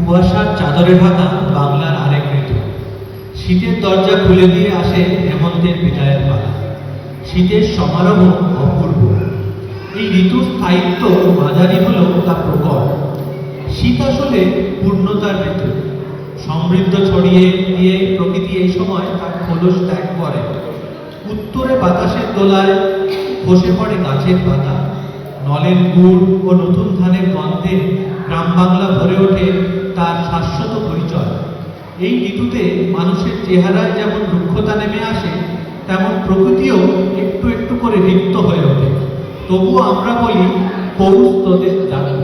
কুয়াশার চাদরে ঢাকা বাংলার আরেক ঋতু। শীতের দরজা খুলে দিয়ে আসে হেমন্তের বিদায়ের পালা। শীতের সমারোহ অপূর্ব। এই ঋতুর স্থায়িত্ব মাঝারি হলেও তা প্রকট। শীত আসলে পূর্ণতার ঋতু। সমৃদ্ধ ছড়িয়ে দিয়ে প্রকৃতি এই সময় তার খোলস ত্যাগ করে। উত্তরে বাতাসের দোলায় খসে পড়ে গাছের পাতা। নলের গুড় ও নতুন ধানের গন্ধে গ্রাম বাংলা ভরে ওঠে তার শাশ্বত পরিচয়। এই ঋতুতে মানুষের চেহারায় যেমন রুক্ষতা নেমে আসে, তেমন প্রকৃতিও একটু একটু করে রিক্ত হয়ে ওঠে। তবুও আমরা বলি পৌষ তোদের ডাকবে।